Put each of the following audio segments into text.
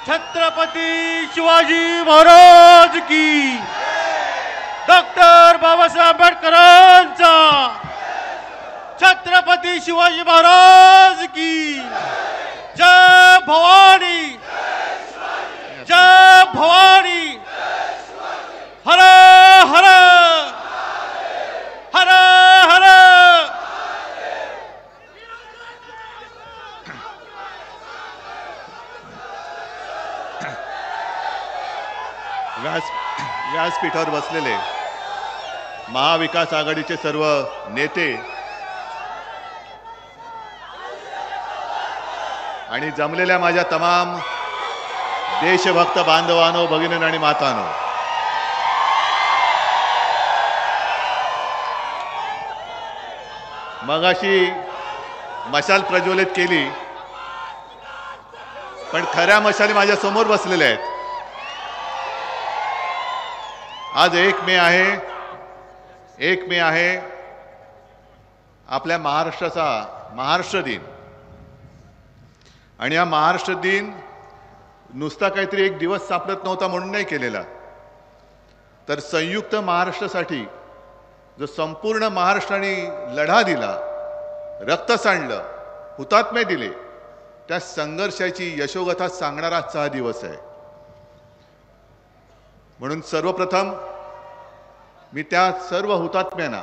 छत्रपती शिवाजी महाराज की, डॉक्टर बाबासाहेब आंबेडकरांचा, छत्रपती शिवाजी महाराज की जय भवानी, जय भवानी, हर हर हर हर। व्यासपीठावर बसलेले महाविकास आघाडीचे सर्व नेते आणि जमलेल्या माझ्या तमाम देशभक्त बांधवांनो, भगिनींनो आणि मातांनो, मगाशी मशाल प्रज्वलित केली, पण खऱ्या मशाली माझ्या समोर बसलेल्या आहेत। आज 1 मे आहे आपल्या महाराष्ट्राचा महाराष्ट्र दिन। आणि हा महाराष्ट्र दिन नुसता काहीतरी एक दिवस सापडत नव्हता म्हणून नाही केलेला, तर संयुक्त महाराष्ट्रासाठी जो संपूर्ण महाराष्ट्राने लढा दिला, रक्त सांडलं, हुतात्मे दिले, त्या संघर्षाची यशोगाथा सांगणारा हा दिवस आहे। म्हणून सर्वप्रथम मी त्या सर्व हुतात्म्यांना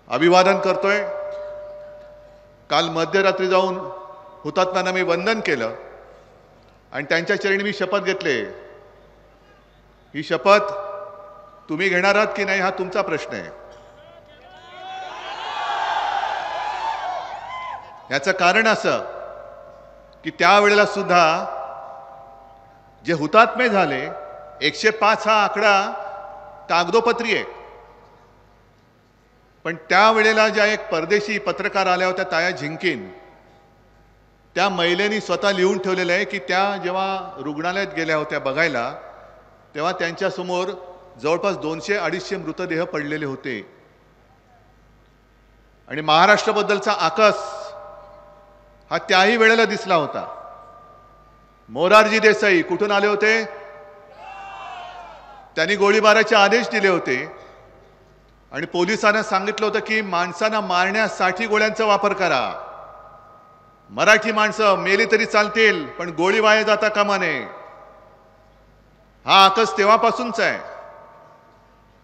अभिवादन करतोय। काल मध्यरात्री जाऊन हुतात्म्यांना मी वंदन केलं आणि त्यांच्या चरणी मी शपथ घेतले। ही शपथ तुम्ही घेणार आहात की नाही हा तुमचा प्रश्न आहे। याचं कारण असं की त्यावेळेला सुद्धा जे हुतात्मे झाले, 105 हा आकडा कागदोपत्री आहे, पण त्यावेळेला ज्या एक परदेशी पत्रकार आल्या होत्या, ताया झिंकीन, त्या महिलेनी स्वतः लिहून ठेवलेलं आहे की त्या जेव्हा रुग्णालयात गेल्या होत्या बघायला, तेव्हा त्यांच्यासमोर जवळपास 200-250 मृतदेह पडलेले होते। आणि महाराष्ट्राबद्दलचा आकस हा त्याही वेळेला दिसला होता। मोरारजी देसाई कुठून आले होते? त्यांनी गोळीबाराचे आदेश दिले होते आणि पोलिसांना सांगितलं होतं की माणसांना मारण्यासाठी गोळ्यांचा वापर करा, मराठी माणसं मेली तरी चालतील पण गोळी वाया जाता कामा नये। हा आकस तेव्हापासूनच आहे।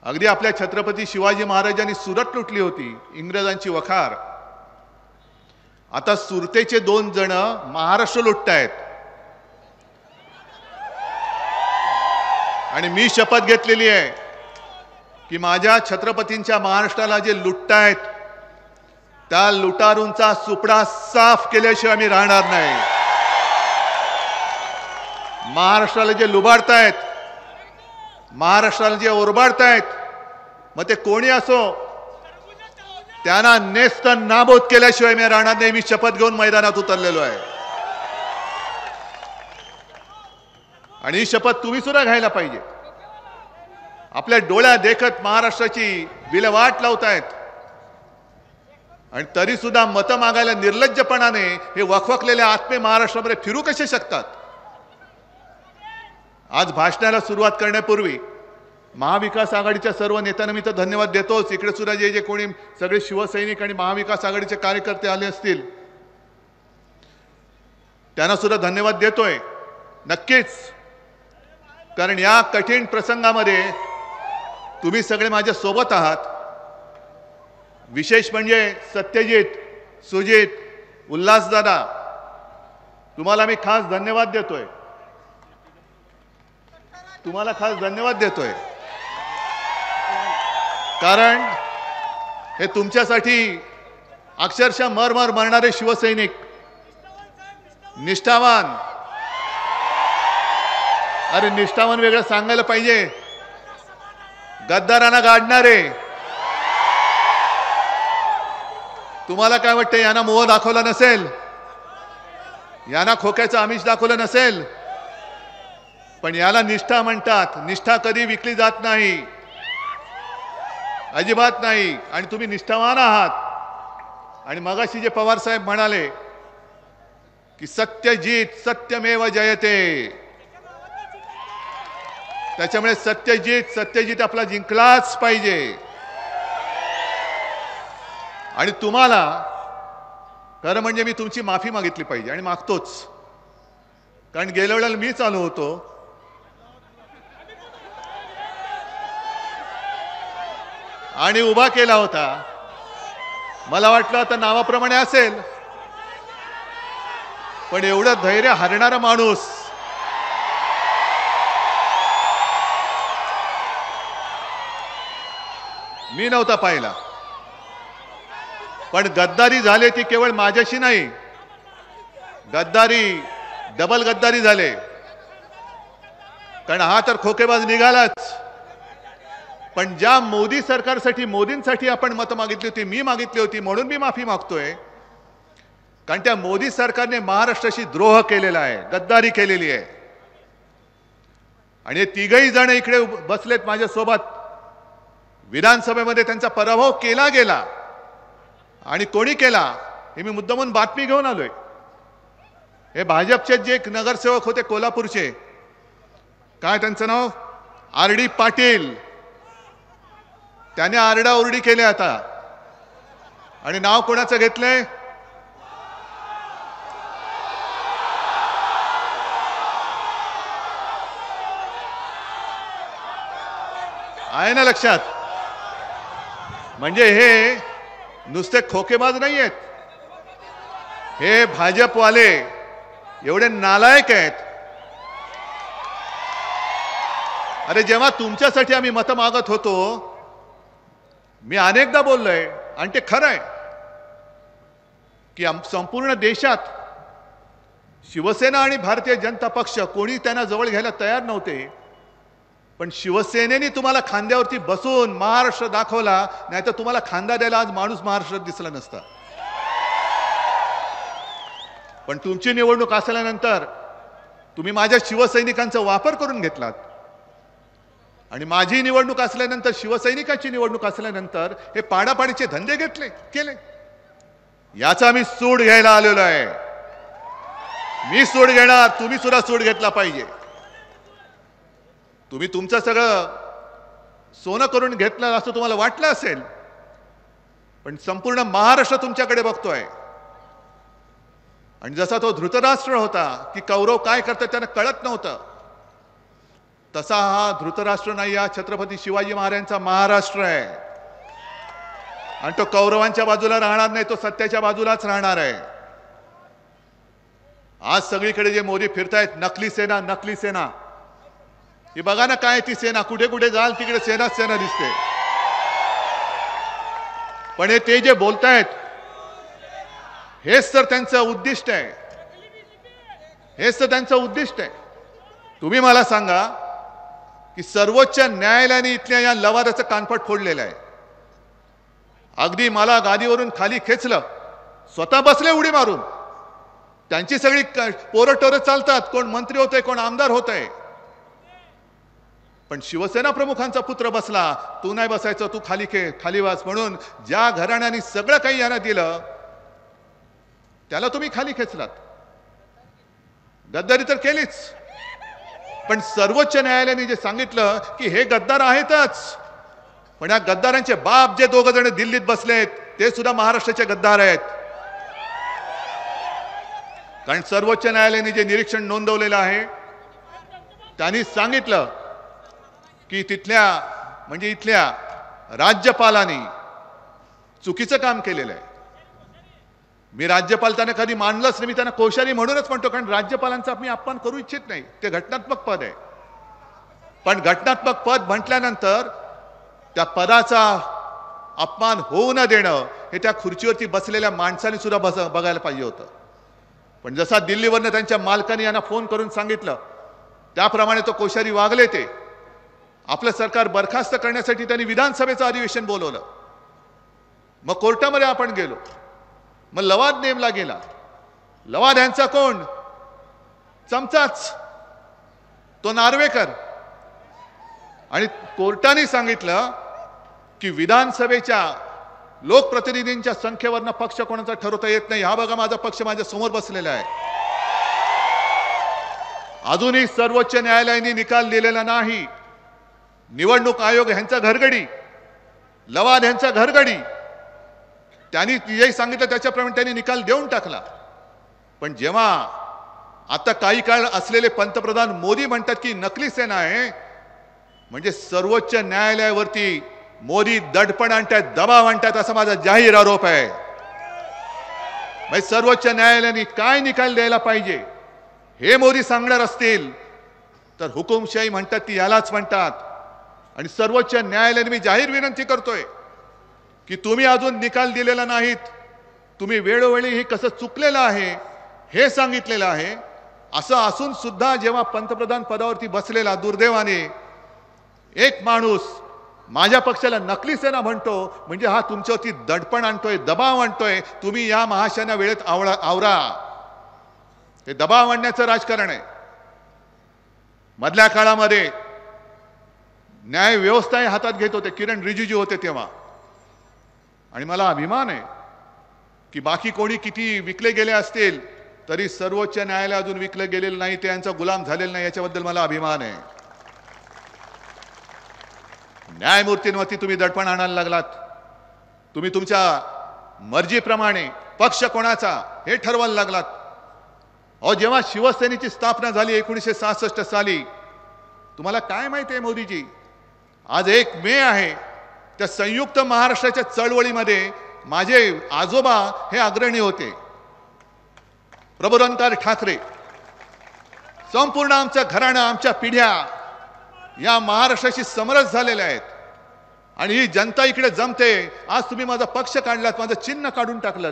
अगदी आपल्या छत्रपती शिवाजी महाराजांनी सुरत लुटली होती, इंग्रजांची वखार, आता सुरतेचे 2 जण महाराष्ट्र लुटतायत। आणि मी शपथ घेतलेली आहे की माझ्या छत्रपतींच्या महाराष्ट्राला जे लुटतायत त्या लुटारूंचा सुपडा साफ केल्याशिवाय मी राहणार नाही। महाराष्ट्राला जे लुबाडतायत, महाराष्ट्राला जे ओरबाडतायत, मग ते कोणी असो, त्यांना नेस्त नाबूद केल्याशिवाय मी राहणार नाही। मी शपथ घेऊन मैदानात उतरलेलो आहे आणि ही शपथ तुम्ही सुद्धा घ्यायला पाहिजे। आपल्या डोळ्या देखत महाराष्ट्राची विल्हेवाट लावतायत आणि तरी सुद्धा मतं मागायला निर्लज्जपणाने हे वखवकलेले आत्मे महाराष्ट्रामध्ये फिरू कसे शकतात? आज भाषणाला सुरुवात करण्यापूर्वी महाविकास आघाडीच्या सर्व नेत्यांना मी तर धन्यवाद देतोच। इकडे सुद्धा जे कोणी सगळे शिवसैनिक आणि महाविकास आघाडीचे कार्यकर्ते आले असतील त्यांना सुद्धा धन्यवाद देतोय नक्कीच, कारण या कठीण प्रसंगामध्ये तुम्ही सगळे माझ्या सोबत आहात। विशेष म्हणजे सत्यजित, सुजित, उल्हासदादा, तुम्हाला मी खास धन्यवाद देतोय, तुम्हाला खास धन्यवाद देतोय, कारण हे तुमच्यासाठी अक्षरशः मरमर मरणारे शिवसैनिक, निष्ठावान, अरे निष्ठावान वेगळं सांगायला पाहिजे, गद्दारांना गाडणारे, तुम्हाला काय वाटतं यांना मोह दाखवला नसेल, यांना खोक्याचं आमिष दाखवलं नसेल, पण याला निष्ठा म्हणतात। निष्ठा कधी विकली जात नाही, अजिबात नाही, आणि तुम्ही निष्ठावान आहात। आणि मगाशी जे पवार साहेब म्हणाले की सत्यजित सत्यमेव जयते. त्याच्यामुळे सत्यजित आपला जिंकलाच पाहिजे. आणि तुम्हाला खरं म्हणजे मी तुमची माफी मागितली पाहिजे आणि मागतोच. कारण गेल्या वेळेला मीच आलो होतो आणि उभा केला होता. मला वाटलं आता नावाप्रमाणे असेल, पण एवढं धैर्य हरणारा माणूस मी नव्हता पाहिला. पण गद्दारी झाले ती केवळ माझ्याशी नाही, गद्दारी डबल गद्दारी झाले. कारण हा तर खोकेबाज निघालाच. पण ज्या मोदी सरकारसाठी मोदींसाठी आपण मतं मागितली होती, मी मागितली होती, म्हणून मी माफी मागतोय. कारण त्या मोदी सरकारने महाराष्ट्राशी द्रोह केलेला आहे, गद्दारी केलेली आहे. आणि हे तिघही जण इकडे बसलेत माझ्यासोबत. विधानसभेमध्ये त्यांचा पराभव केला गेला. आणि कोणी केला हे मी मुद्दामून बातमी घेऊन आलोय. हे भाजपचे जे एक नगरसेवक होते कोल्हापूरचे, काय त्यांचं नाव, RD पाटील, त्याने आरडाओरडी केली आता. आणि नाव कोणाचं घेतलंय, आहे ना लक्षात. म्हणजे हे नुसते खोकेबाज नाही आहेत, हे भाजपवाले एवढे नालायक आहेत. अरे जेव्हा तुमच्यासाठी आम्ही मतं मागत होतो, मी अनेकदा बोललोय आणि ते खरं आहे की संपूर्ण देशात शिवसेना आणि भारतीय जनता पक्ष कोणी त्यांना जवळ घ्यायला तयार नव्हते. पण शिवसेनेने तुम्हाला खांद्यावरती बसून महाराष्ट्र दाखवला, नाही तर तुम्हाला खांदा द्यायला आज माणूस महाराष्ट्रात दिसला नसता. पण तुमची निवडणूक असल्यानंतर तुम्ही माझ्या शिवसैनिकांचा वापर करून घेतलात. आणि माझी निवडणूक असल्यानंतर, शिवसैनिकांची निवडणूक असल्यानंतर हे पाडापाडीचे धंदे केले. याचा आम्ही सूड घ्यायला आलेलो आहे. मी सूड घेणार, तुम्ही सुद्धा सूड घेतला पाहिजे. तुम्ही तुमचं सगळं सोनं करून घेतलं असं तुम्हाला वाटलं असेल, पण संपूर्ण महाराष्ट्र तुमच्याकडे बघतोय. आणि जसा तो धृतराष्ट्र होता की कौरव काय करतात त्यांना कळत नव्हतं, तसा हा धृतराष्ट्र नाही, हा छत्रपती शिवाजी महाराजांचा महाराष्ट्र आहे. आणि तो कौरवांच्या बाजूला राहणार नाही, तो सत्याच्या बाजूलाच राहणार आहे. आज सगळीकडे जे मोदी फिरतायत, नकली सेना नकली सेना, ही बघा ना काय ती सेना, कुठे कुठे जाल तिकडे सेनाच सेना दिसते. पण हे ते जे बोलतायत हेच तर त्यांचं उद्दिष्ट आहे, हेच तर त्यांचं उद्दिष्ट आहे. तुम्ही मला सांगा की सर्वोच्च न्यायालयाने इथल्या या लवादाचं कानफट फोडलेलं आहे. अगदी मला गादीवरून खाली खेचलं, स्वतः बसले उडी मारून. त्यांची सगळी पोरं टोरं चालतात, कोण मंत्री होतंय, कोण आमदार होतंय. पण शिवसेना प्रमुखांचा पुत्र बसला, तू नाही बसायचं, तू खाली बस म्हणून ज्या घराण्याने सगळं काही यांना दिलं त्याला तुम्ही खाली खेचलात. गद्दारी तर केलीच. पण सर्वोच्च न्यायालयाने जे सांगितलं की हे गद्दार आहेतच, पण या गद्दारांचे बाप जे दोघ जण दिल्लीत बसलेत ते सुद्धा महाराष्ट्राचे गद्दार आहेत. कारण सर्वोच्च न्यायालयाने जे निरीक्षण नोंदवलेलं आहे त्यांनी सांगितलं की तिथल्या म्हणजे इथल्या राज्यपालांनी चुकीचं काम केलेलं आहे. मी राज्यपाल त्यांना कधी मानलंच नाही, मी त्यांना कोश्यारी म्हणूनच म्हणतो, कारण राज्यपालांचा मी अपमान करू इच्छित नाही, ते घटनात्मक पद आहे. पण घटनात्मक पद म्हटल्यानंतर त्या पदाचा अपमान होऊ न देणं हे त्या खुर्चीवरती बसलेल्या माणसाने सुद्धा बघायला पाहिजे होतं. पण जसा दिल्लीवरनं त्यांच्या मालकाने यांना फोन करून सांगितलं त्याप्रमाणे तो कोश्यारी वागले. ते आपलं सरकार बरखास्त करण्यासाठी त्यांनी विधानसभेचं अधिवेशन बोलवलं. मग कोर्टामध्ये आपण गेलो, मग लवाद नेमला गेला. लवाद यांचा कोण, चमचाच तो नार्वेकर. आणि कोर्टाने सांगितलं की विधानसभेच्या लोकप्रतिनिधींच्या संख्येवरनं पक्ष कोणाचा ठरवता येत नाही. हा बघा माझा पक्ष माझ्या समोर बसलेला आहे. अजूनही सर्वोच्च न्यायालयाने निकाल दिलेला नाही. निवडणूक आयोग ह्यांचा घरगडी, लवाद ह्यांचा घरगडी, त्यांनी जे सांगितलं त्याच्याप्रमाणे त्यांनी निकाल देऊन टाकला. पण जेव्हा आता काही काळ असलेले पंतप्रधान मोदी म्हणतात की नकली सेना आहे, म्हणजे सर्वोच्च न्यायालयावरती मोदी दडपण आणतायत, दबाव आणतायत, असा माझा जाहीर आरोप आहे. म्हणजे सर्वोच्च न्यायालयाने काय निकाल द्यायला पाहिजे हे मोदी सांगणार असतील तर हुकुमशाही म्हणतात ती यालाच म्हणतात. आणि सर्वोच्च न्यायालयाने मी जाहीर विनंती करतोय की तुम्ही अजून निकाल दिलेला नाहीत, तुम्ही वेळोवेळी हे कसं चुकलेलं आहे हे सांगितलेलं आहे. असं असून सुद्धा जेव्हा पंतप्रधान पदावरती बसलेला दुर्दैवाने एक माणूस माझ्या पक्षाला नकली सेना म्हणतो, म्हणजे हा तुमच्यावरती दडपण आणतोय, दबाव आणतोय. तुम्ही या महाशयाना वेळेत आवरा. हे दबाव आणण्याचं राजकारण आहे. मधल्या काळामध्ये न्याय व्यवस्था हातात घेत होते, किरण रिजिजू होते तेव्हा. आणि मला अभिमान आहे की बाकी कोणी किती विकले गेले असतील तरी सर्वोच्च न्यायालय अजून विकलं गेलेलं नाही, ते यांचा गुलाम झालेला नाही, याच्याबद्दल मला अभिमान आहे. न्यायमूर्तींवरती तुम्ही दडपण आणायला लागलात. तुम्ही तुमच्या मर्जीप्रमाणे पक्ष कोणाचा हे ठरवायला लागलात. अहो, जेव्हा शिवसेनेची स्थापना झाली 1966 साली, तुम्हाला काय माहिती आहे मोदीजी, आज 1 मे आहे. त्या संयुक्त महाराष्ट्राच्या चळवळीमध्ये माझे आजोबा हे अग्रणी होते, प्रबोधनकार ठाकरे. संपूर्ण आमचं घराणं, आमच्या पिढ्या या महाराष्ट्राशी समरस झालेल्या आहेत. आणि ही जनता इकडे जमते. आज तुम्ही माझा पक्ष काढलात, माझं चिन्ह काढून टाकलं,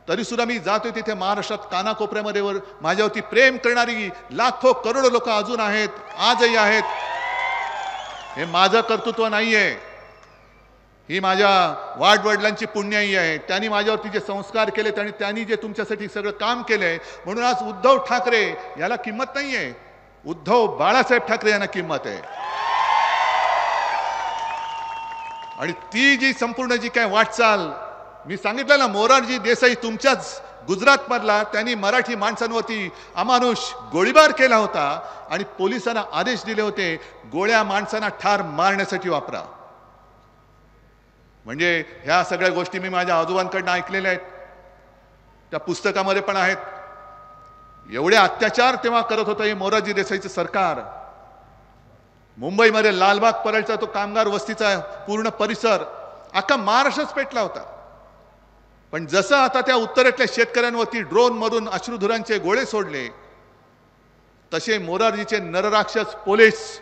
तरी सुद्धा मी जातोय तिथे महाराष्ट्रात कानाकोपऱ्यामध्ये माझ्यावरती प्रेम करणारी लाखो करोडो लोक अजून आहेत, आजही आहेत. हे माझं कर्तृत्व नाहीये, ही माझ्या वाडवडिलांची पुण्याई आहे. त्यांनी माझ्यावरती जे संस्कार केले आणि त्यांनी जे तुमच्यासाठी सगळं काम केलंय, म्हणून आज उद्धव ठाकरे याला किंमत नाहीये. उद्धव बाळासाहेब ठाकरे यांना किंमत आहे. आणि ती जी संपूर्ण जी काय वाटचाल मी सांगितलं ना, मोरारजी देसाई तुमच्याच गुजरात मधला, त्यांनी मराठी माणसांवरती अमानुष गोळीबार केला होता आणि पोलिसांना आदेश दिले होते गोळ्या माणसांना ठार मारण्यासाठी वापरा. म्हणजे ह्या सगळ्या गोष्टी मी माझ्या आजोबांकडून ऐकलेल्या आहेत, त्या पुस्तकामध्ये पण आहेत. एवढे अत्याचार तेव्हा करत होतं हे मोरारजी देसाईचं सरकार. मुंबईमध्ये लालबाग परळचा तो कामगार वस्तीचा पूर्ण परिसर अख्खा महाराष्ट्रच पेटला होता. पण जसं आता त्या उत्तरेतल्या शेतकऱ्यांवरती ड्रोन मधून अश्रुधुरांचे गोळे सोडले, तसे मोरारजीचे नरराक्षस पोलीस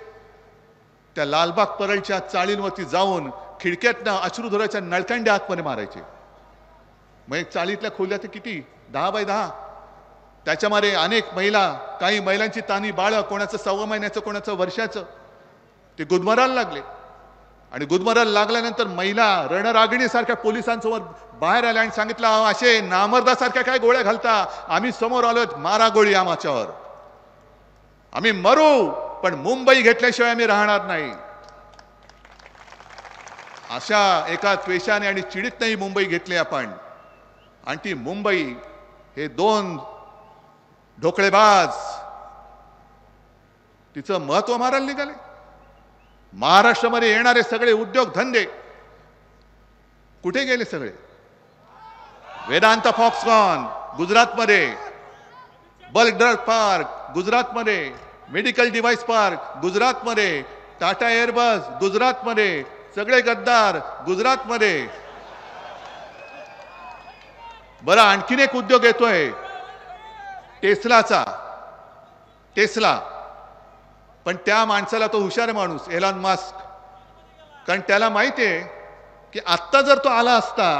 त्या लालबाग परळच्या चाळींवरती जाऊन खिडक्यातनं अश्रुधुराच्या नळकांड्या आतमध्ये मारायचे. मग चाळीतल्या खोल्या ते किती 10 बाय 10, त्याच्यामध्ये अनेक महिला, काही महिलांची तानी बाळ, कोणाचं 1.25 महिन्याचं, कोणाचं वर्षाचं, ते गुदमरायला लागले. आणि गुदमरायला लागल्यानंतर महिला रणरागिणीसारख्या पोलिसांसमोर बाहेर आल्या आणि सांगितलं, असे नामर्दासारख्या काय गोळ्या घालता, आम्ही समोर आलोय, मारा गोळी आमच्यावर, आम्ही मरू पण मुंबई घेतल्याशिवाय आम्ही राहणार नाही. अशा एका त्वेषाने आणि चिडीत नाही मुंबई घेतली आपण. आणि ती मुंबई हे 2 ढोकळेबाज तिचं महत्व मारायला निघाले. महाराष्ट्रामध्ये येणारे सगळे उद्योग धंदे कुठे गेले? सगळे वेदांता फॉक्सकॉन गुजरातमध्ये, बल्क ड्रग पार्क गुजरातमध्ये, मेडिकल डिव्हाइस पार्क गुजरातमध्ये, टाटा एअरबस गुजरातमध्ये, सगळे गद्दार गुजरातमध्ये. बरं, आणखीन एक उद्योग येतोय टेस्लाचा, टेस्ला. पण त्या माणसाला, तो हुशार माणूस एलॉन मस्क, कारण त्याला माहिती आहे की आत्ता जर तो आला असता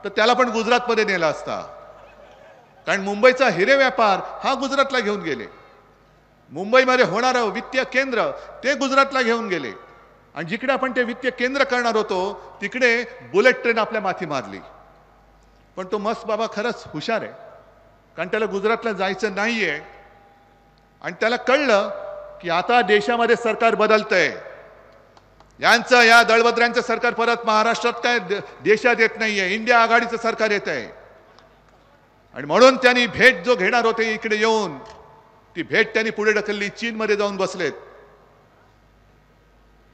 तर त्याला पण गुजरातमध्ये नेला असता. कारण मुंबईचा हिरे व्यापार हा गुजरातला घेऊन गेले, मुंबईमध्ये होणारं वित्तीय केंद्र ते गुजरातला घेऊन गेले. आणि जिकडे आपण ते वित्तीय केंद्र करणार होतो तिकडे बुलेट ट्रेन आपल्या माथी मारली. पण तो मस्क बाबा खरंच हुशार आहे, कारण त्याला गुजरातला जायचं नाहीये. आणि त्याला कळलं की आता देशामध्ये सरकार बदलतंय, यांचं या दळभद्रांचं सरकार परत महाराष्ट्रात काय देशात येत नाहीये, इंडिया आघाडीचं सरकार येत आहे. आणि म्हणून त्यांनी भेट जो घेणार होते इकडे येऊन, ती भेट त्यांनी पुढे ढकलली, चीनमध्ये जाऊन बसलेत.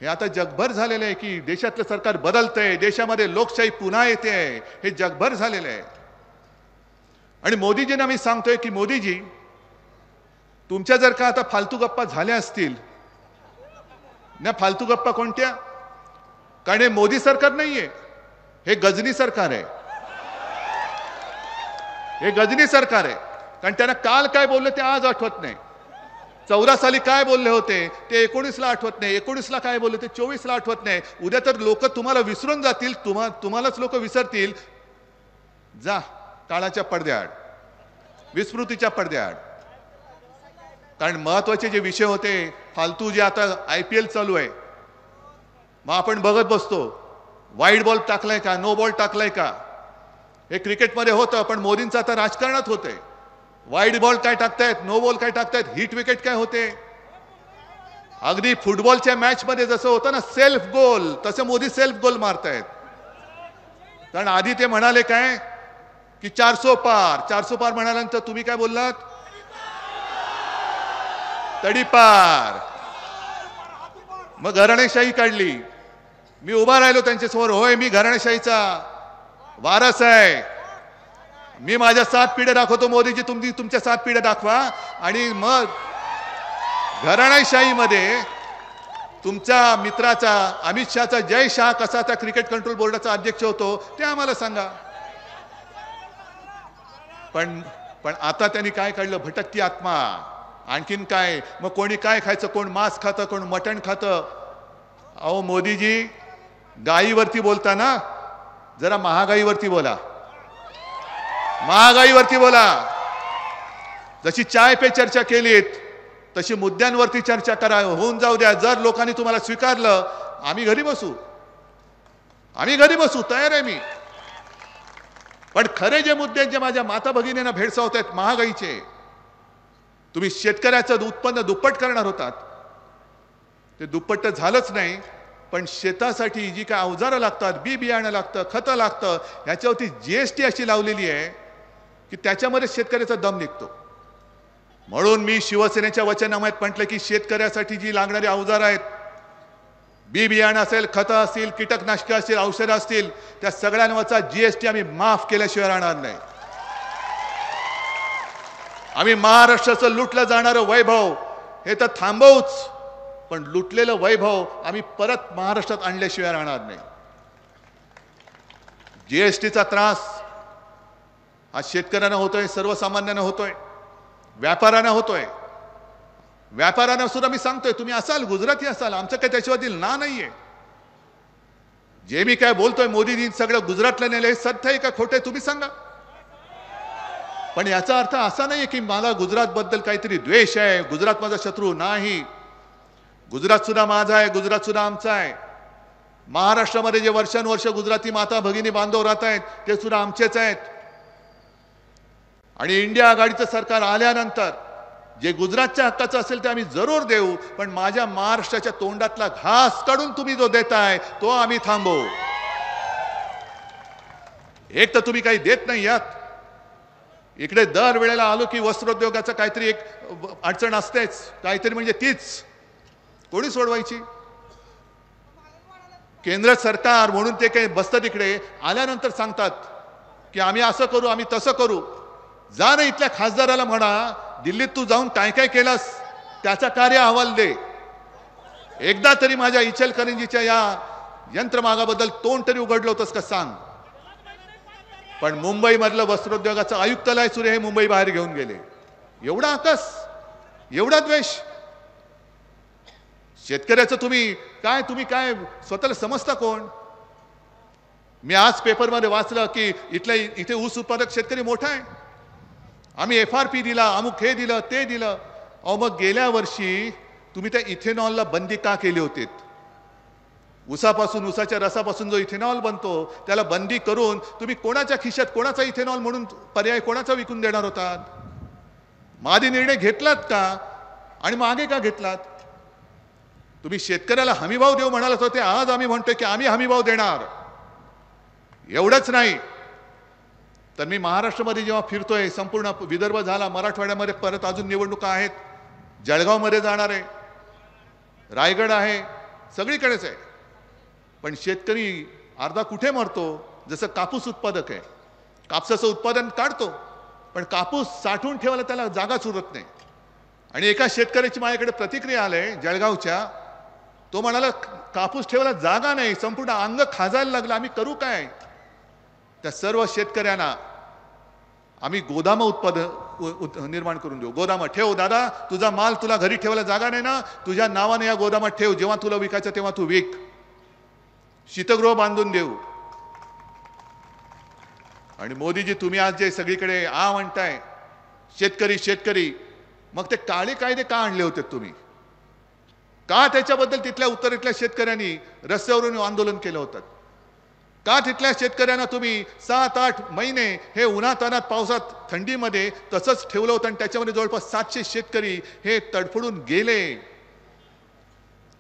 हे आता जगभर झालेलं आहे की देशातलं सरकार बदलतंय, देशामध्ये लोकशाही पुन्हा येते, हे जगभर झालेलं आहे. आणि मोदीजींना मी सांगतोय की मोदीजी, तुमच्या जर का आता फालतू गप्पा झाल्या असतील ना, फालतू गप्पा कोणत्या? कारण हे मोदी सरकार नाहीये, हे गजनी सरकार आहे. हे गजनी सरकार आहे. कारण त्यांना काल काय बोलले ते आज आठवत नाही. 14 साली काय बोलले होते ते 19ला आठवत नाही. 19ला काय बोलले ते 24ला आठवत नाही. उद्या तर लोक तुम्हाला विसरून जातील, तुम्हालाच लोक विसरतील. जा काळाच्या पडद्याआड, विस्मृतीच्या पडद्याआड. कारण महत्वाचे जे विषय होते, फालतू जे आता IPL चालू आहे, मग आपण बघत बसतो वाईड बॉल टाकलाय का, नो बॉल टाकलाय का. हे क्रिकेटमध्ये होतं, पण मोदींचं आता राजकारणात होतंय. वाईड बॉल काय टाकतायत, नो बॉल काय टाकतायत, हिट विकेट काय होते. अगदी फुटबॉलच्या मॅच मध्ये जसं होतं ना सेल्फ गोल, तसं मोदी सेल्फ गोल मारतायत. कारण आधी ते म्हणाले काय की 400 पार, 400 पार म्हणाल्यानंतर तुम्ही काय बोललात, तडीपार. मग घराणेशाही काढली. मी उभा राहिलो त्यांच्यासमोर, होय मी घराणेशाहीचा वारस आहे, मी माझ्या 7 पिढ्या दाखवतो. मोदीजी तुम्ही तुमच्या 7 पिढ्या दाखवा. आणि मग घराणेशाहीमध्ये तुमच्या मित्राचा अमित शहाचा जय शाह कसा त्या क्रिकेट कंट्रोल बोर्डाचा अध्यक्ष होतो ते आम्हाला सांगा. पण आता त्यांनी काय काढलं, भटकती आत्मा. आणखीन काय, मग कोणी काय खायचं, कोण मांस खातं, कोण मटण खातं. अहो मोदीजी, गायीवरती बोलताना जरा महागाईवरती बोला, महागाईवरती बोला. जशी चाय पे चर्चा केलीत तशी मुद्द्यांवरती चर्चा करा, होऊन जाऊ द्या. जर लोकांनी तुम्हाला स्वीकारलं, आम्ही घरी बसू, आम्ही घरी बसू, तयार आहे मी. पण खरे जे मुद्दे जे माझ्या माता भगिनींना भेडसावत आहेत, महागाईचे, तुम्ही शेतकऱ्याचं उत्पन्न दुप्पट करणार होतात, ते दुप्पट झालंच नाही. पण शेतासाठी जी काय अवजारं लागतात, बी बियाणं लागतं, खतं लागतं, याच्यावरती GST अशी लावलेली आहे की त्याच्यामध्ये शेतकऱ्याचा दम निघतो. म्हणून मी शिवसेनेच्या वचननाम्यात म्हटलं की शेतकऱ्यासाठी जी लागणारी अवजारं आहेत, बी बियाणं असेल, खतं असतील, कीटकनाशकं असतील, औषधं असतील, त्या सगळ्यांवरचा GST आम्ही माफ केल्याशिवाय राहणार नाही. आम्ही महाराष्ट्राचं लुटलं जाणारं वैभव हे तर थांबवूच, पण लुटलेलं वैभव आम्ही परत महाराष्ट्रात आणल्याशिवाय राहणार नाही. GSTचा त्रास हा शेतकऱ्यांना होतोय, सर्वसामान्यांना होतोय, व्यापाऱ्यांना होतोय. व्यापाऱ्यांना सुद्धा मी सांगतोय, तुम्ही असाल गुजराती असाल, आमचं काही त्याच्यावरील ना नाहीये. जे मी काय बोलतोय मोदींनी सगळं गुजरातला नेलं, हे सत्य आहे का खोटं आहे तुम्ही सांगा. पण याचा अर्थ असा नाहीये की मला गुजरात बद्दल काहीतरी द्वेष आहे, गुजरात माझा शत्रू नाही. गुजरात सुद्धा माझा आहे, गुजरात सुद्धा आमचा आहे. महाराष्ट्रामध्ये जे वर्षानुवर्ष गुजराती माता भगिनी बांधव राहत आहेत ते सुद्धा आमचेच आहेत. आणि इंडिया आघाडीचं सरकार आल्यानंतर जे गुजरातच्या हक्काचं असेल ते आम्ही जरूर देऊ, पण माझ्या महाराष्ट्राच्या तोंडातला घास काढून तुम्ही जो देताय तो आम्ही थांबवू. एक तर तुम्ही काही देत नाही यात. इकडे दर वेळेला आलो की वस्त्रोद्योगाचं काहीतरी एक अडचण असतेच, काहीतरी म्हणजे तीच कोणी सोडवायची. केंद्र सरकार म्हणून ते काही बसतात इकडे, आल्यानंतर सांगतात की आम्ही असं करू, आम्ही तसं करू. जा ना इथल्या खासदाराला म्हणा, दिल्लीत तू जाऊन काय काय केलास त्याचा कार्य अहवाल दे. एकदा तरी माझ्या इचलकरंजीच्या या यंत्रमागाबद्दल तोंड तरी उघडलं होतंस का सांग. पण मुंबई मधलं वस्त्रोद्योगाचं आयुक्तालय सुरे हे मुंबई बाहेर घेऊन गेले. एवढा आकस, एवढा द्वेष. शेतकऱ्याचं तुम्ही काय स्वतःला समजता कोण. मी आज पेपरमध्ये वाचलं की इथे ऊस उत्पादक शेतकरी मोठा आहे, आम्ही FRP दिला, अमुक हे दिलं ते दिलं. अहो मग गेल्या वर्षी तुम्ही त्या इथेनॉलला बंदी का केली होती. ऊसापासून, ऊसाच्या रसापासून जो इथेनॉल बनतो त्याला बंदी करून तुम्ही कोणाच्या खिशात कोणाचा इथेनॉल म्हणून पर्याय कोणाचा विकून देणार होतात. मादी निर्णय घेतलात का आणि मागे का घेतलात. तुम्ही शेतकऱ्याला हमीभाव देऊ म्हणालात होते, आज आम्ही म्हणतोय की आम्ही हमीभाव देणार. एवढंच नाही तर मी महाराष्ट्रामध्ये जेव्हा फिरतोय, संपूर्ण विदर्भ झाला, मराठवाड्यामध्ये परत अजून निवडणुका आहेत, जळगावमध्ये जाणार आहे, रायगड आहे, सगळीकडेच आहे. पण शेतकरी अर्धा कुठे मरतो? जसं कापूस उत्पादक आहे, कापसाचं उत्पादन काढतो, पण कापूस साठवून ठेवायला त्याला जागाच उरत नाही. आणि एका शेतकऱ्याची माझ्याकडे प्रतिक्रिया आली जळगावच्या. तो म्हणाला कापूस ठेवायला जागा नाही, संपूर्ण अंग खाजायला लागलं, आम्ही करू काय? त्या सर्व शेतकऱ्यांना आम्ही गोदाम निर्माण करून देऊ. गोदाम ठेव दादा, तुझा माल तुला घरी ठेवायला जागा नाही ना, तुझ्या नावाने या गोदामात ठेव, जेव्हा तुला विकायचं तेव्हा तू विक. शीतगृह बांधून देऊ. आणि मोदीजी तुम्ही आज जे सगळीकडे म्हणताय शेतकरी शेतकरी, मग ते काळे कायदे का आणले होते तुम्ही? का त्याच्याबद्दल तिथल्या उत्तरेतल्या शेतकऱ्यांनी रस्त्यावरून आंदोलन केलं होतं? का तिथल्या शेतकऱ्यांना तुम्ही 7-8 महिने हे उन्हातान्हात पावसात थंडीमध्ये तसंच ठेवलं होतं आणि त्याच्यामध्ये जवळपास 700 शेतकरी हे तडफडून गेले?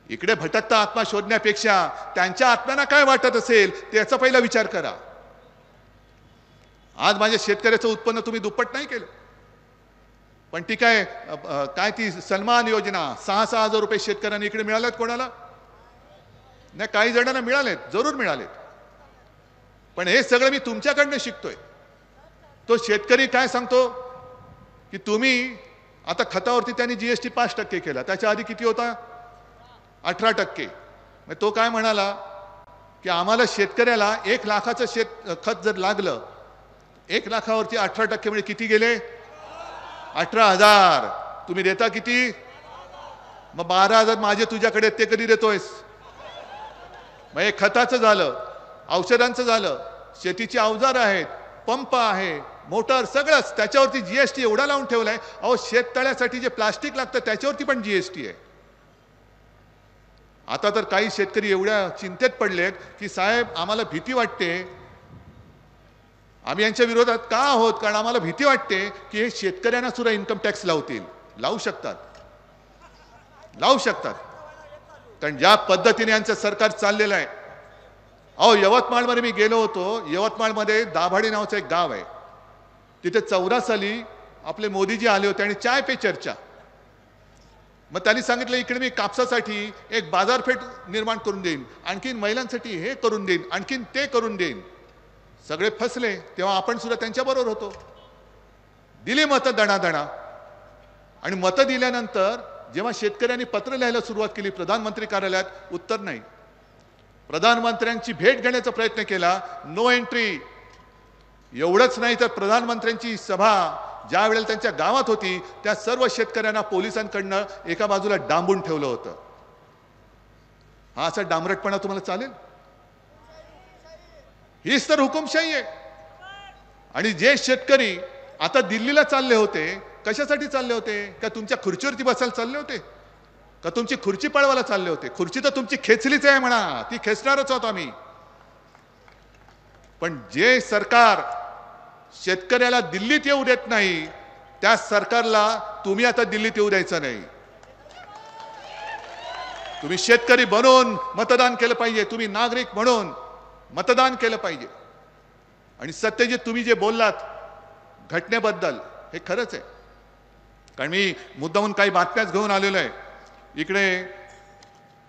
इकडे भटकता आत्मा शोधण्यापेक्षा त्यांच्या आत्म्यांना काय वाटत असेल त्याचा पहिला विचार करा. आज माझ्या शेतकऱ्याचं उत्पन्न तुम्ही दुप्पट नाही केलं, पण ती काय ती सन्मान योजना 6,000 रुपये शेतकऱ्यांना इकडे मिळालेत कोणाला? नाही, काही जणांना मिळालेत, जरूर मिळालेत. पण हे सगळं मी तुमच्याकडनं शिकतोय. तो शेतकरी काय सांगतो की तुम्ही आता खतावरती त्यांनी जीएसटी 5% केला, त्याच्या आधी किती होता? 18%. मग तो काय म्हणाला की आम्हाला शेतकऱ्याला 1 लाखाचं खत जर लागलं, 1 लाखावरती 18% म्हणजे किती गेले? 18,000. तुम्ही देता किती? मग 12,000 माझे तुझ्याकडे, ते कधी देतोयस? मग हे खताचं झालं, औषधांचं झालं, शेतीची अवजार आहेत, पंप आहे, मोटर, सगळंच त्याच्यावरती जीएसटी एवढा लावून ठेवलाय. अहो, शेततळ्यासाठी जे प्लास्टिक लागतं त्याच्यावरती पण जीएसटी आहे. आता तर काही शेतकरी एवढ्या चिंतेत पडलेत की साहेब आम्हाला भीती वाटते, आम्ही यांच्या विरोधात का आहोत? कारण आम्हाला भीती वाटते की हे शेतकऱ्यांना सुद्धा इन्कम टॅक्स लावतील. लावू शकतात. कारण ज्या पद्धतीने यांचं सरकार चाललेलं आहे. अहो, यवतमाळमध्ये मी गेलो होतो. यवतमाळमध्ये दाभाडी नावाचं एक गाव आहे. तिथे 14 साली आपले मोदीजी आले होते आणि चाय पे चर्चा. मग त्यांनी सांगितलं इकडे मी कापसासाठी एक बाजारपेठ निर्माण करून देईन, आणखीन महिलांसाठी हे करून देईन, आणखीन ते करून देईन. सगळे फसले. तेव्हा आपण सुद्धा त्यांच्याबरोबर होतो. दिली मतं दणादणा. आणि मतं दिल्यानंतर जेव्हा शेतकऱ्यांनी पत्र लिहायला सुरुवात केली प्रधानमंत्री कार्यालयात, उत्तर नाही. प्रधानमंत्र्यांची भेट घेण्याचा प्रयत्न केला, नो एंट्री. एवढंच नाही तर प्रधानमंत्र्यांची सभा ज्या वेळेला त्यांच्या गावात होती त्या सर्व शेतकऱ्यांना पोलिसांकडनं एका बाजूला डांबून ठेवलं होतं. हा असा डांबरटपणा तुम्हाला चालेल? हीच तर हुकुमशाही आहे. आणि जे शेतकरी आता दिल्लीला चालले होते, कशासाठी चालले होते? का तुमच्या खुर्चीवरती बसायला चालले होते? का तुमची खुर्ची पळवायला चालले होते? खुर्ची तर तुमची खेचलीच आहे म्हणा, ती खेचणारच आहोत आम्ही. पण जे सरकार शेतकऱ्याला दिल्लीत येऊ देत नाही त्या सरकारला तुम्ही आता दिल्लीत येऊ द्यायचं नाही. तुम्ही शेतकरी बनून मतदान केलं पाहिजे, तुम्ही नागरिक म्हणून मतदान केलं पाहिजे. आणि सत्यजित तुम्ही जे बोललात घटनेबद्दल हे खरंच आहे. कारण मी मुद्दामून काही बातम्याच घेऊन आलेलो आहे. इकडे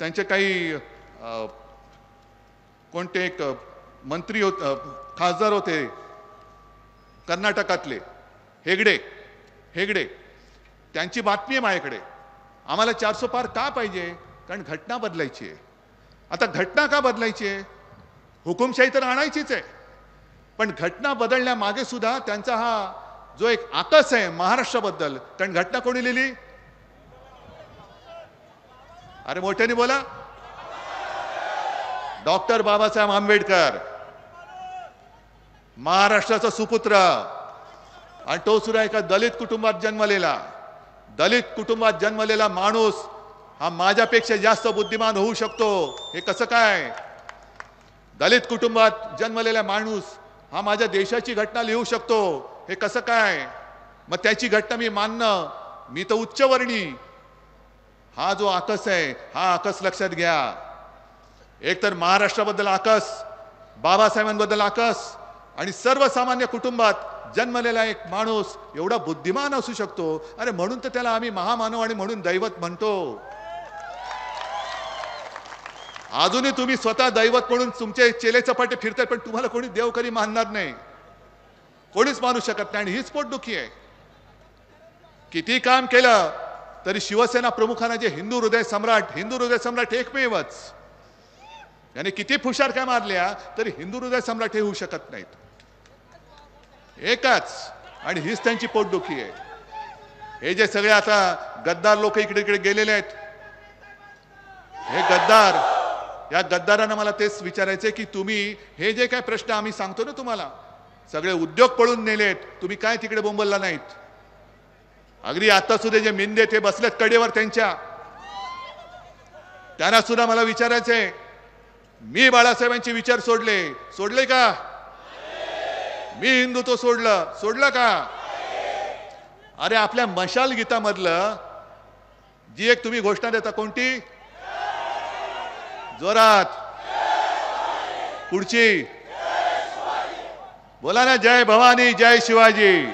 त्यांचे काही कोणते एक मंत्री खासदार होते कर्नाटकातले, हेगडे, त्यांची बातमी आहे माझ्याकडे. आम्हाला 400 पार का पाहिजे? कारण घटना बदलायची आहे. आता घटना का बदलायची आहे? हुकुमशाही तर आणायचीच आहे, पण घटना बदलण्यामागे सुद्धा त्यांचा हा जो एक आकस आहे महाराष्ट्राबद्दल. कारण घटना कोणी लिहिली? अरे मोठ्याने बोला. डॉक्टर बाबासाहेब आंबेडकर, महाराष्ट्राचा सुपुत्र. आणि तो सुद्धा एका दलित कुटुंबात जन्मलेला माणूस हा माझ्यापेक्षा जास्त बुद्धिमान होऊ शकतो. हे कसं काय? दलित कुटुंबात जन्मलेला माणूस हा माझ्या देशाची घटना लिहू शकतो. हे कसं काय? मग त्याची घटना मी मानणं, मी तर उच्चवर्णी. हा जो आकस आहे हा आकस लक्षात घ्या. एक तर महाराष्ट्राबद्दल आकस, बाबासाहेबांबद्दल आकस, आणि सर्वसामान्य कुटुंबात जन्मलेला एक माणूस एवढा बुद्धिमान असू शकतो, अरे म्हणून तर त्याला आम्ही महामानव आणि म्हणून दैवत म्हणतो. अजूनही तुम्ही स्वतः दैवत म्हणून तुमचे चेले चपाटे फिरतात, पण तुम्हाला कोणी देव कधी मानणार नाही, कोणीच मानू शकत नाही. आणि हीच पोटदुखी आहे. किती काम केलं तरी शिवसेना प्रमुखांना जे हिंदू हृदय सम्राट एकमेवच, याने किती फुशारक्या मारल्या तरी हिंदू हृदय सम्राट हे होऊ शकत नाहीत, एकच. आणि हीच त्यांची पोटदुखी आहे. हे जे सगळे आता गद्दार लोक इकडे इकडे गेलेले आहेत, हे गद्दार, या गद्दारांना मला तेच विचारायचंय की तुम्ही हे जे काय प्रश्न आम्ही सांगतो ना तुम्हाला, सगळे उद्योग पळून नेलेत, तुम्ही काय तिकडे बोंबलला नाहीत. अगदी आता सुद्धा जे मिंदे ते बसलेत कडेवर त्यांना सुद्धा मला विचारायचंय, मी बाळासाहेबांचे विचार सोडले का? मी हिंदुत्व सोडलं का? अरे आपल्या मशाल गीतामधलं जी एक तुम्ही घोषणा देता, कोणती? जोरात पुढची बोला ना, जय भवानी जय शिवाजी.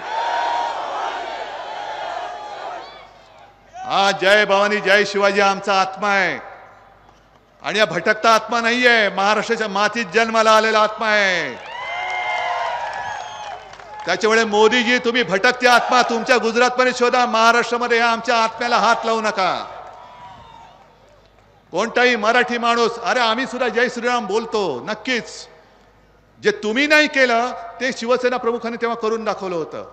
हा, जय भवानी जय शिवाजी आमचा आत्मा आहे. आणि हा भटकता आत्मा नाहीये, महाराष्ट्राच्या मातीत जन्माला आलेला आत्मा आहे. त्याच्यामुळे मोदीजी, तुम्ही भटकते आत्मा तुमच्या गुजरातमध्ये शोधा, महाराष्ट्रामध्ये या आमच्या आत्म्याला हात लावू नका. कोणताही मराठी माणूस, अरे आम्ही सुद्धा जय श्रीराम बोलतो नक्कीच, जे तुम्ही नाही केलं ते शिवसेना प्रमुखांनी तेव्हा करून दाखवलं होतं.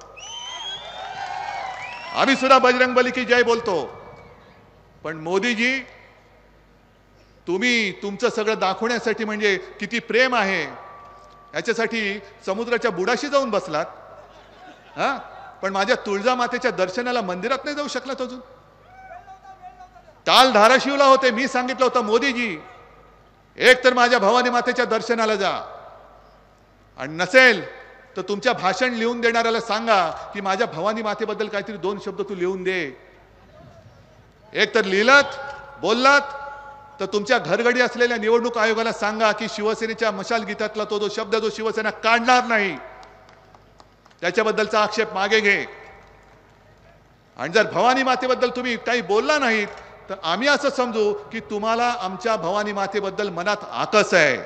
आम्ही सुद्धा बजरंगबली की जय बोलतो. पण मोदीजी, तुम्ही तुमचं सगळं दाखवण्यासाठी म्हणजे किती प्रेम आहे याच्यासाठी समुद्राच्या बुडाशी जाऊन बसलात. हा, पण माझ्या तुळजामातेच्या दर्शनाला मंदिरात नाही जाऊ शकलात अजून. काल धाराशिवला होते, मी सांगितलं होतं मोदीजी एक तर माझ्या भवानी मातेच्या दर्शनाला जा, आणि नसेल तर तुमच्या भाषण लिहून देणाऱ्याला सांगा की माझ्या भवानी मातेबद्दल काहीतरी 2 शब्द तू लिहून दे. एक तर लिहिलात बोललात तर तुमच्या घरगडी असलेल्या निवडणूक आयोगाला सांगा की शिवसेनेच्या मशाल गीतातला तो शब्द जो शिवसेना काढणार नाही त्याच्याबद्दलचा आक्षेप मागे घे. आणि जर भवानी मातेबद्दल तुम्ही काही बोलला नाहीत तर आम्ही असं समजू की तुम्हाला आमच्या भवानी मातेबद्दल मनात आकस आहे.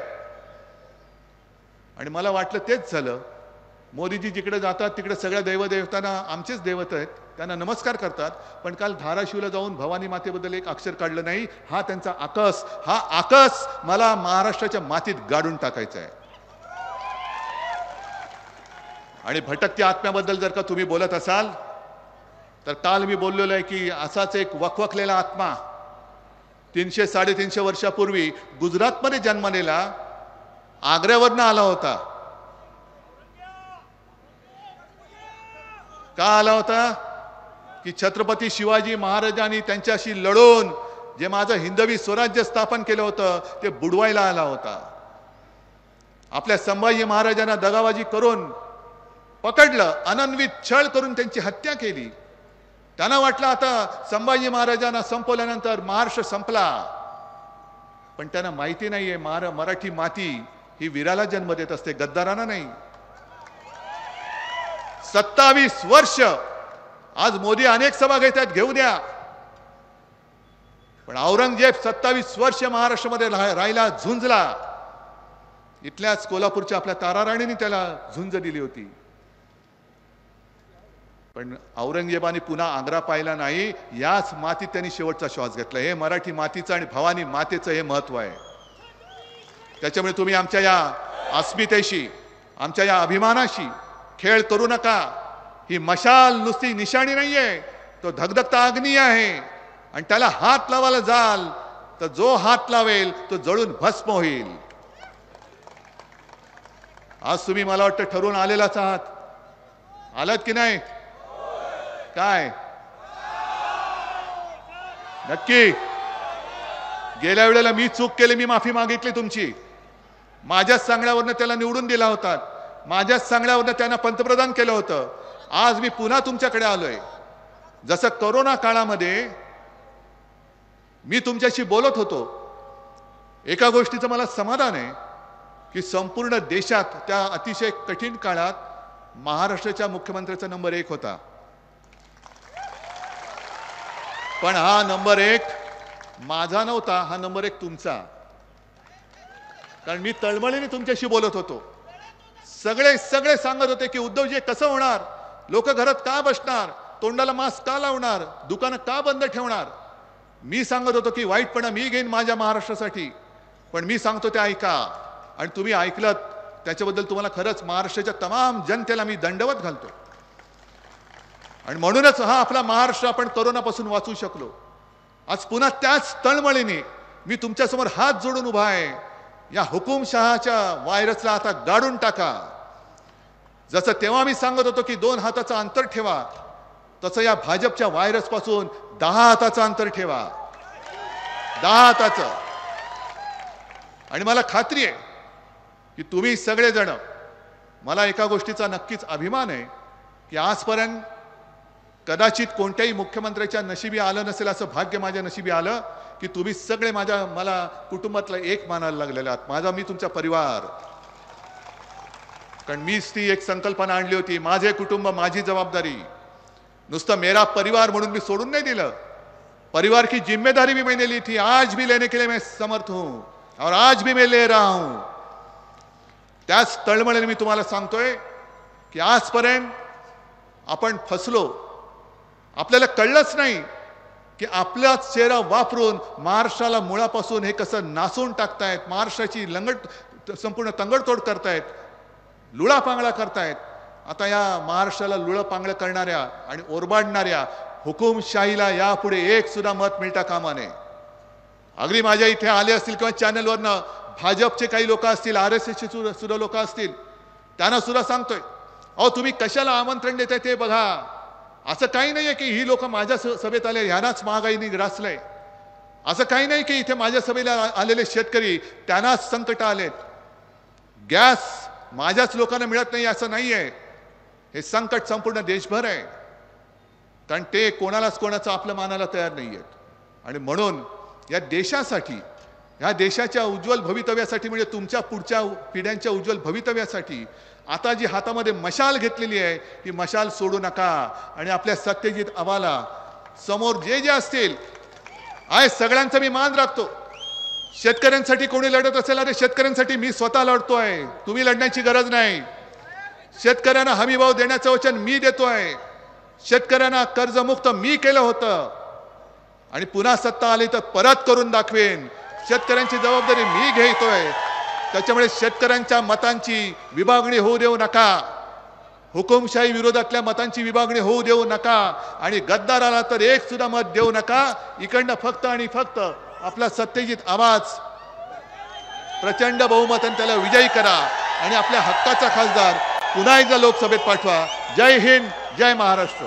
आणि मला वाटलं तेच झालं. मोदीजी जिकडे जातात तिकडे सगळ्या दैवदेवतांना आमचेच दैवत आहेत, त्यांना नमस्कार करतात, पण काल धाराशिवला जाऊन भवानी मातेबद्दल एक अक्षर काढलं नाही. हा त्यांचा आकस, हा आकस मला महाराष्ट्राच्या मातीत गाडून टाकायचा आहे. आणि भटकत्या आत्म्याबद्दल जर का तुम्ही बोलत असाल तर काल मी बोललेलो आहे की असाच एक वखवखलेला आत्मा 300-350 वर्षापूर्वी गुजरातमध्ये जन्मलेला आग्र्यावरनं आला होता. का आला होता? की छत्रपती शिवाजी महाराजांनी त्यांच्याशी लढून जे माझं हिंदवी स्वराज्य स्थापन केलं होतं ते बुडवायला आला होता. आपल्या संभाजी महाराजांना दगाबाजी करून पकडलं, अनन्वित छळ करून त्यांची हत्या केली. त्यांना वाटलं आता संभाजी महाराजांना संपवल्यानंतर महाराष्ट्र संपला, पण त्यांना माहिती नाहीये मराठी माती ही वीराला जन्म देत असते, गद्दारांना नाही. 27 वर्ष आज मोदी अनेक सभा घेतात, घेऊ द्या, पण औरंगजेब 27 वर्ष महाराष्ट्रामध्ये राहिला, झुंजला. इथल्याच कोल्हापूरच्या आपल्या ताराराणीने त्याला झुंज दिली होती. पण औरंगजेबाने पुन्हा आग्रा पाहिला नाही, याच मातीत त्यांनी शेवटचा श्वास घेतला. हे मराठी मातीचं आणि भवानी मातेचं हे महत्व आहे. त्याच्यामुळे तुम्ही आमच्या या अस्मितेशी, आमच्या या अभिमानाशी खेळ करू नका. ही मशाल नुसती निशाणी नाहीये, तो धगधगता अग्नी आहे. आणि त्याला हात लावायला जाल तर जो हात लावेल तो जळून भस्म होईल. आज तुम्ही मला वाटतं ठरवून आलेलाच आहात, आलात की नाही? काय नक्की? गेल्या वेळेला मी चूक केली, मी माफी मागितली तुमची. माझ्याच सांगण्यावरनं त्याला निवडून दिला होता, माझ्याच सांगण्यावरनं त्यांना पंतप्रधान केलं होतं. आज मी पुन्हा तुमच्याकडे आलोय. जसं कोरोना काळामध्ये मी तुमच्याशी बोलत होतो, एका गोष्टीचं मला समाधान आहे की संपूर्ण देशात त्या अतिशय कठीण काळात महाराष्ट्राच्या मुख्यमंत्र्याचा नंबर 1 होता. पण हा नंबर 1 माझा नव्हता, हा नंबर 1 तुमचा. कारण मी तळमळीने तुमच्याशी बोलत होतो. सगळे सांगत होते की उद्धवजी कसं होणार, लोक घरात का बसणार, तोंडाला मास्क का लावणार, दुकानं का बंद ठेवणार. मी सांगत होतो की वाईटपणा मी घेईन माझ्या महाराष्ट्रासाठी, पण मी सांगतो ते ऐका. आणि तुम्ही ऐकलत, त्याच्याबद्दल तुम्हाला खरंच महाराष्ट्राच्या तमाम जनतेला मी दंडवत घालतो. आणि म्हणूनच हा आपला महाराष्ट्र आपण कोरोनापासून वाचू शकलो. आज पुन्हा त्याच तळमळीने मी तुमच्यासमोर हात जोडून उभा आहे. या हुकुमशहाच्या व्हायरसला आता गाडून टाका. जसं तेव्हा मी सांगत होतो की 2 हाताचं अंतर ठेवा, तसं या भाजपच्या व्हायरस पासून 10 हाताचं अंतर ठेवा. 10 हाताचं. आणि मला खात्री आहे की तुम्ही सगळेजण, मला एका गोष्टीचा नक्कीच अभिमान आहे की आजपर्यंत कदाचित कोणत्याही मुख्यमंत्र्याच्या नशिबी आलं नसेल असं भाग्य माझ्या नशिबी आलं की तुम्ही सगळे मला कुटुंबातला एक मानायला लागलेले आहात. माझा मी तुमचा परिवार. कारण मीच ती एक संकल्पना आणली होती, माझे कुटुंब माझी जबाबदारी. नुसतं मेरा परिवार म्हणून मी सोडून नाही दिलं. परिवार की जिम्मेदारी भी मैंने ली थी, आज भी लेने के लिए मैं समर्थ हूं और आज भी मैं ले रहा हूं. त्याच तळमळीने मी तुम्हाला सांगतोय की आजपर्यंत आपण फसलो. आपल्याला कळलंच नाही की आपला चेहरा वापरून महाराष्ट्राला मुळापासून हे कसं नासून टाकतायत, महाराष्ट्राची संपूर्ण तंगडतोड करतायत, लुळापांगळा करतायत. आता या महाराष्ट्राला लुळापांगळा करणाऱ्या आणि ओरबाडणाऱ्या हुकुमशाहीला यापुढे एक सुद्धा मत मिळता कामा नये. अगदी माझ्या इथे आले असतील किंवा चॅनलवरनं भाजपचे काही लोक असतील, RSSचे सुद्धा लोक असतील, त्यांना सुद्धा सांगतोय, अहो तुम्ही कशाला आमंत्रण देताय ते बघा. असं काही नाहीये की ही लोक माझ्या सभेत आले ह्यांनाच महागाईने ग्रासलंय. असं काही नाही की इथे माझ्या सभेला आलेले शेतकरी त्यांनाच संकट आलेत. गॅस माझ्याच लोकांना मिळत नाही असं नाहीये. हे संकट संपूर्ण देशभर आहे. कारण ते कोणालाच कोणाचं आपलं मानायला तयार नाहीयेत. आणि म्हणून या देशासाठी, या देशाच्या उज्ज्वल भवितव्यासाठी, म्हणजे तुमच्या पुढच्या पिढ्यांच्या उज्ज्वल भवितव्यासाठी आता जी हातामध्ये मशाल घेतलेली आहे ही मशाल सोडू नका. आणि आपल्या सत्यजित आव्हाला समोर जे असतील आहे सगळ्यांचा मी मान राखतो. शेतकऱ्यांसाठी कोणी लढत असेल, अरे शेतकऱ्यांसाठी मी स्वतः लढतोय, तुम्ही लढण्याची गरज नाही. शेतकऱ्यांना हमीभाव देण्याचं वचन मी देतोय. शेतकऱ्यांना कर्जमुक्त मी केलं होतं आणि पुन्हा सत्ता आली तर परत करून दाखवेन. शेतकऱ्यांची जबाबदारी मी घेतोय. त्याच्यामुळे शेतकऱ्यांच्या मतांची विभागणी होऊ देऊ नका. हुकुमशाही विरोधातल्या मतांची विभागणी होऊ देऊ नका. आणि गद्दाराला तर एक सुद्धा मत देऊ नका. इकडनं फक्त आणि फक्त आपला सत्यजित आवाज प्रचंड बहुमताने त्याला विजयी करा आणि आपल्या हक्काचा खासदार पुन्हा एकदा लोकसभेत पाठवा. जय हिंद, जय महाराष्ट्र.